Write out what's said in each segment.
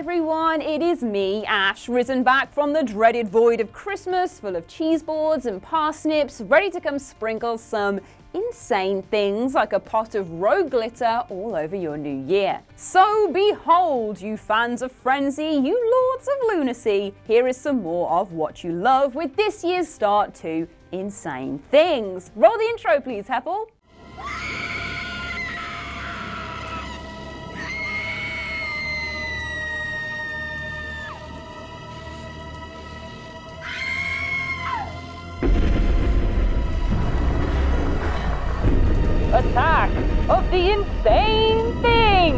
everyone, it is me, Ash, risen back from the dreaded void of Christmas, full of cheese boards and parsnips, ready to come sprinkle some insane things like a pot of rogue glitter all over your new year. So behold, you fans of frenzy, you lords of lunacy, here is some more of what you love with this year's start to insane things. Roll the intro please, Heppel. Attack of the insane thing!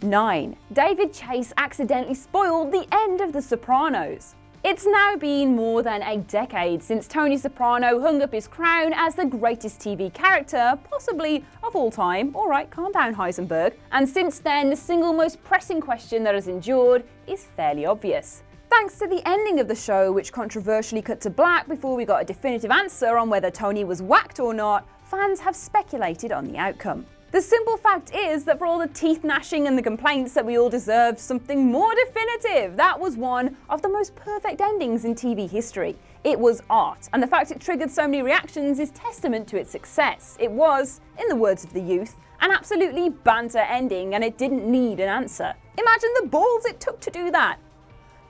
9. David Chase accidentally spoiled the end of The Sopranos. It's now been more than a decade since Tony Soprano hung up his crown as the greatest TV character, possibly of all time. Alright, calm down, Heisenberg. And since then, the single most pressing question that has endured is fairly obvious. Thanks to the ending of the show, which controversially cut to black before we got a definitive answer on whether Tony was whacked or not, fans have speculated on the outcome. The simple fact is that for all the teeth gnashing and the complaints that we all deserved something more definitive, that was one of the most perfect endings in TV history. It was art, and the fact it triggered so many reactions is testament to its success. It was, in the words of the youth, an absolutely banter ending and it didn't need an answer. Imagine the balls it took to do that.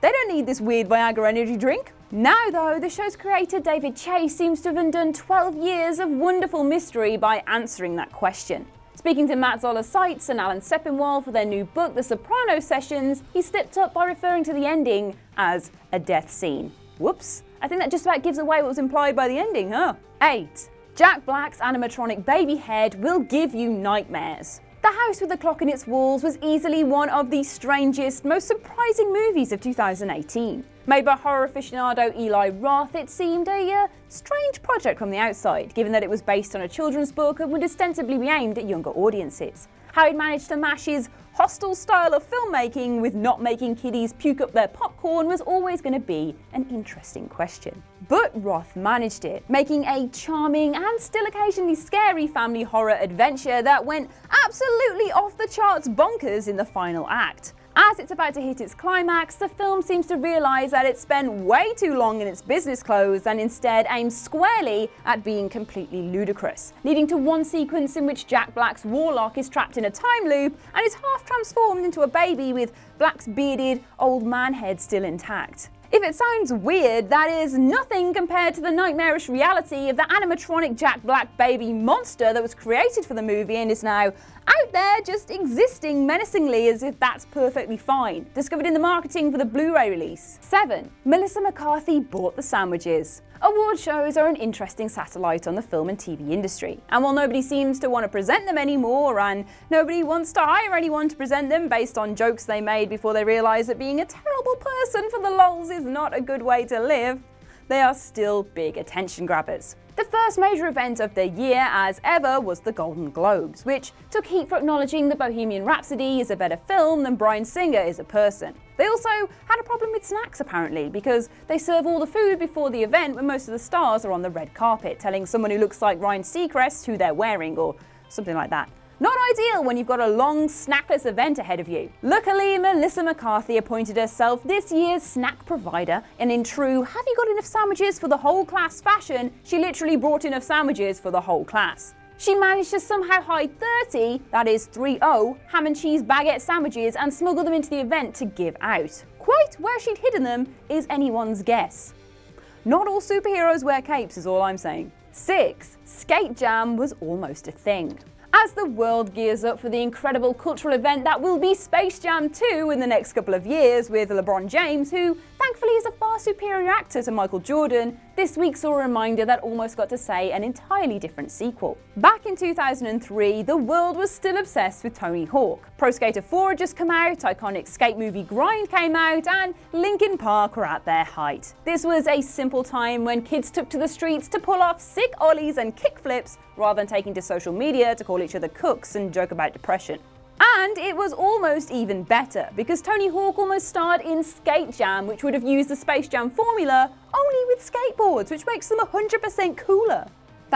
They don't need this weird Viagra energy drink. Now though, the show's creator David Chase seems to have undone 12 years of wonderful mystery by answering that question. Speaking to Matt Zoller Seitz and Alan Sepinwall for their new book, The Sopranos Sessions, he slipped up by referring to the ending as a death scene. Whoops, I think that just about gives away what was implied by the ending, huh? 8. Jack Black's animatronic baby head will give you nightmares. The House with the Clock in its Walls was easily one of the strangest, most surprising movies of 2018. Made by horror aficionado Eli Roth, it seemed a strange project from the outside, given that it was based on a children's book and would ostensibly be aimed at younger audiences. How it managed to mash his hostile style of filmmaking with not making kiddies puke up their popcorn was always going to be an interesting question. But Roth managed it, making a charming and still occasionally scary family horror adventure that went absolutely off the charts bonkers in the final act. As it's about to hit its climax, the film seems to realise that it spent way too long in its business clothes and instead aims squarely at being completely ludicrous, leading to one sequence in which Jack Black's warlock is trapped in a time loop and is half transformed into a baby with Black's bearded old man head still intact. If it sounds weird, that is nothing compared to the nightmarish reality of the animatronic Jack Black baby monster that was created for the movie and is now out there just existing menacingly as if that's perfectly fine. Discovered in the marketing for the Blu-ray release. 7. Melissa McCarthy bought the sandwiches. Award shows are an interesting satellite on the film and TV industry, and while nobody seems to want to present them anymore and nobody wants to hire anyone to present them based on jokes they made before they realised that being a terrible person for the lols is not a good way to live, they are still big attention grabbers. The first major event of the year, as ever, was the Golden Globes, which took heat for acknowledging that Bohemian Rhapsody is a better film than Bryan Singer is a person. They also had a problem with snacks apparently, because they serve all the food before the event when most of the stars are on the red carpet, telling someone who looks like Ryan Seacrest who they're wearing, or something like that. Not ideal when you've got a long, snackless event ahead of you. Luckily, Melissa McCarthy appointed herself this year's snack provider, and in true "have you got enough sandwiches for the whole class" fashion, she literally brought enough sandwiches for the whole class. She managed to somehow hide 30, that is 30, ham and cheese baguette sandwiches and smuggle them into the event to give out. Quite where she'd hidden them is anyone's guess. Not all superheroes wear capes is all I'm saying. 6. Skate Jam was almost a thing. As the world gears up for the incredible cultural event that will be Space Jam 2 in the next couple of years with LeBron James, who thankfully is a far superior actor to Michael Jordan, this week saw a reminder that almost got to say an entirely different sequel. Back in 2003, the world was still obsessed with Tony Hawk. Pro Skater 4 had just come out, iconic skate movie Grind came out, and Linkin Park were at their height. This was a simple time when kids took to the streets to pull off sick ollies and kickflips rather than taking to social media to call each other cooks and joke about depression. And it was almost even better, because Tony Hawk almost starred in Skate Jam, which would have used the Space Jam formula only with skateboards, which makes them 100% cooler.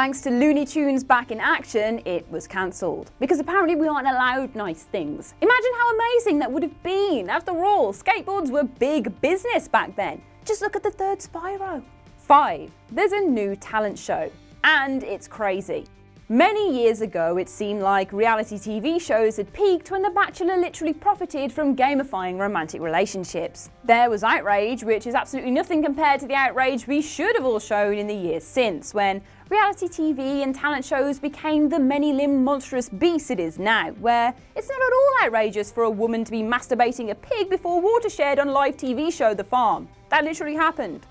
thanks to Looney Tunes back in action, it was cancelled. Because apparently we aren't allowed nice things. Imagine how amazing that would have been. After all, skateboards were big business back then. Just look at the third Spyro. 5. There's a new talent show. And it's crazy. Many years ago, it seemed like reality TV shows had peaked when The Bachelor literally profited from gamifying romantic relationships. There was outrage, which is absolutely nothing compared to the outrage we should have all shown in the years since, when reality TV and talent shows became the many-limbed monstrous beast it is now, where it's not at all outrageous for a woman to be masturbating a pig before watershed on live TV show The Farm. That literally happened.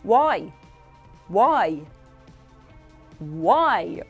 Why? Why? Why?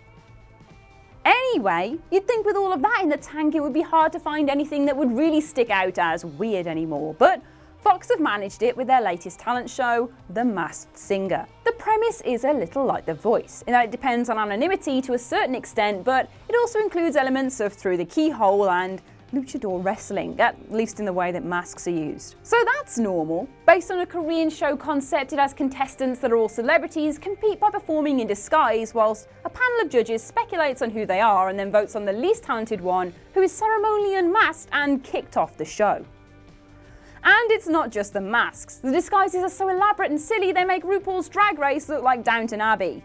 Anyway, you'd think with all of that in the tank it would be hard to find anything that would really stick out as weird anymore, but Fox have managed it with their latest talent show, The Masked Singer. The premise is a little like The Voice, in that it depends on anonymity to a certain extent, but it also includes elements of Through the Keyhole and luchador wrestling, at least in the way that masks are used. So that's normal. Based on a Korean show concept, it has contestants that are all celebrities compete by performing in disguise, whilst a panel of judges speculates on who they are and then votes on the least talented one, who is ceremonially unmasked and kicked off the show. And it's not just the masks. The disguises are so elaborate and silly they make RuPaul's Drag Race look like Downton Abbey.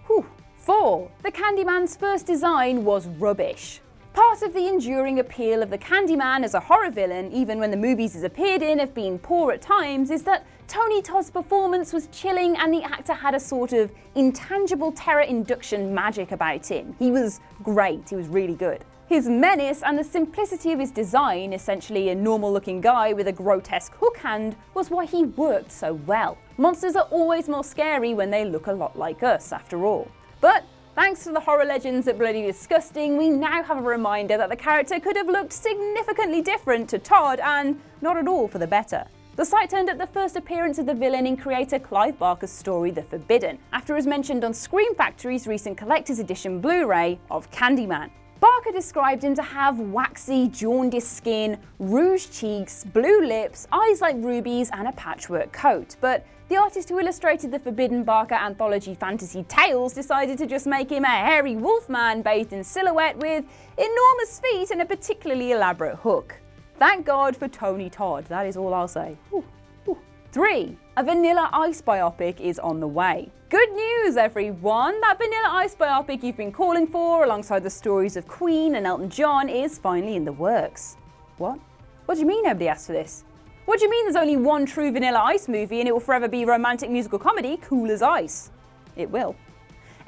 Whew. 4. The Candyman's first design was rubbish. Part of the enduring appeal of the Candyman as a horror villain, even when the movies he's appeared in have been poor at times, is that Tony Todd's performance was chilling and the actor had a sort of intangible terror induction magic about him. He was great, he was really good. His menace and the simplicity of his design, essentially a normal-looking guy with a grotesque hook hand, was why he worked so well. Monsters are always more scary when they look a lot like us, after all. But thanks to the horror legends at Bloody Disgusting, we now have a reminder that the character could have looked significantly different to Todd, and not at all for the better. The site turned up the first appearance of the villain in creator Clive Barker's story The Forbidden, after it was mentioned on Scream Factory's recent collector's edition Blu-ray of Candyman. Barker described him to have waxy, jaundiced skin, rouged cheeks, blue lips, eyes like rubies, and a patchwork coat, but the artist who illustrated the Forbidden Barker anthology Fantasy Tales decided to just make him a hairy wolfman bathed in silhouette with enormous feet and a particularly elaborate hook. Thank God for Tony Todd, that is all I'll say. 3. A Vanilla Ice biopic is on the way. Good news, everyone! That Vanilla Ice biopic you've been calling for, alongside the stories of Queen and Elton John, is finally in the works. What? What do you mean nobody asked for this? What do you mean there's only one true Vanilla Ice movie and it will forever be romantic musical comedy, Cool as Ice? It will.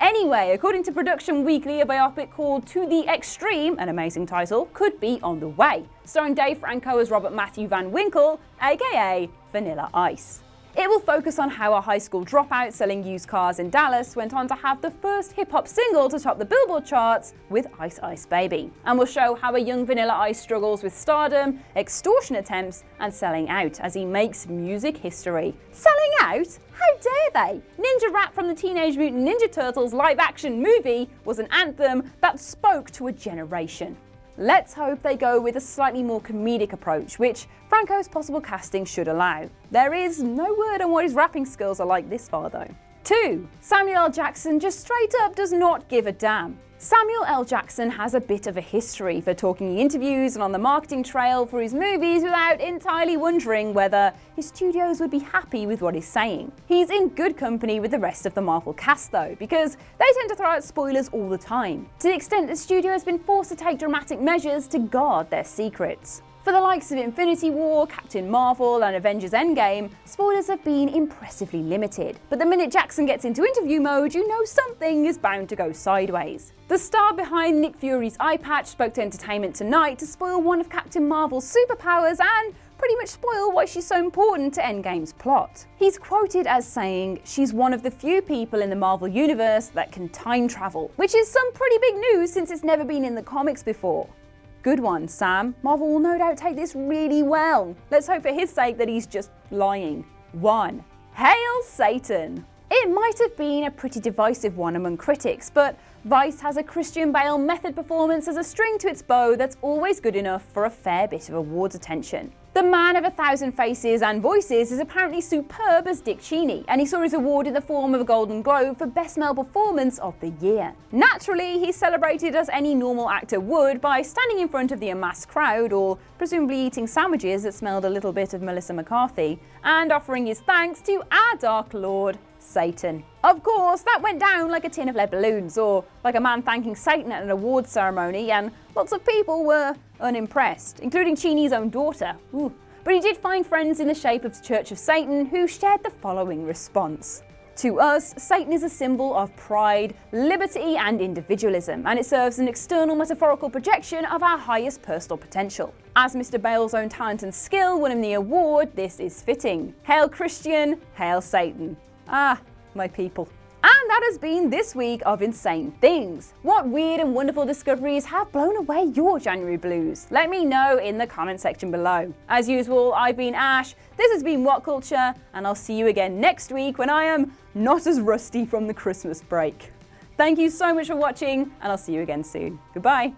Anyway, according to Production Weekly, a biopic called To the Extreme, an amazing title, could be on the way, starring Dave Franco as Robert Matthew Van Winkle, aka Vanilla Ice. It will focus on how a high school dropout selling used cars in Dallas went on to have the first hip-hop single to top the Billboard charts with Ice Ice Baby, and will show how a young Vanilla Ice struggles with stardom, extortion attempts, and selling out as he makes music history. Selling out? How dare they? Ninja Rap from the Teenage Mutant Ninja Turtles live-action movie was an anthem that spoke to a generation. Let's hope they go with a slightly more comedic approach, which Franco's possible casting should allow. There is no word on what his rapping skills are like this far though. 2. Samuel L. Jackson just straight up does not give a damn. Samuel L. Jackson has a bit of a history for talking in interviews and on the marketing trail for his movies without entirely wondering whether his studios would be happy with what he's saying. He's in good company with the rest of the Marvel cast though, because they tend to throw out spoilers all the time, to the extent the studio has been forced to take dramatic measures to guard their secrets. For the likes of Infinity War, Captain Marvel, and Avengers Endgame, spoilers have been impressively limited. But the minute Jackson gets into interview mode, you know something is bound to go sideways. The star behind Nick Fury's eye patch spoke to Entertainment Tonight to spoil one of Captain Marvel's superpowers and pretty much spoil why she's so important to Endgame's plot. He's quoted as saying, "She's one of the few people in the Marvel universe that can time travel," which is some pretty big news since it's never been in the comics before. Good one, Sam. Marvel will no doubt take this really well. Let's hope for his sake that he's just lying. 1. Hail Satan! It might have been a pretty divisive one among critics, but Vice has a Christian Bale method performance as a string to its bow that's always good enough for a fair bit of awards attention. The man of 1,000 faces and voices is apparently superb as Dick Cheney, and he saw his award in the form of a Golden Globe for Best Male Performance of the Year. Naturally, he's celebrated as any normal actor would by standing in front of the amassed crowd, or presumably eating sandwiches that smelled a little bit of Melissa McCarthy, and offering his thanks to our Dark Lord, Satan. Of course, that went down like a tin of lead balloons, or like a man thanking Satan at an awards ceremony, and lots of people were unimpressed, including Cheney's own daughter. Ooh. But he did find friends in the shape of the Church of Satan who shared the following response. To us, Satan is a symbol of pride, liberty and individualism, and it serves an external metaphorical projection of our highest personal potential. As Mr. Bale's own talent and skill won him the award, this is fitting. Hail Christian, hail Satan. Ah, my people. And that has been this week of Insane Things. What weird and wonderful discoveries have blown away your January blues? Let me know in the comment section below. As usual, I've been Ash, this has been What Culture, and I'll see you again next week when I am not as rusty from the Christmas break. Thank you so much for watching, and I'll see you again soon. Goodbye.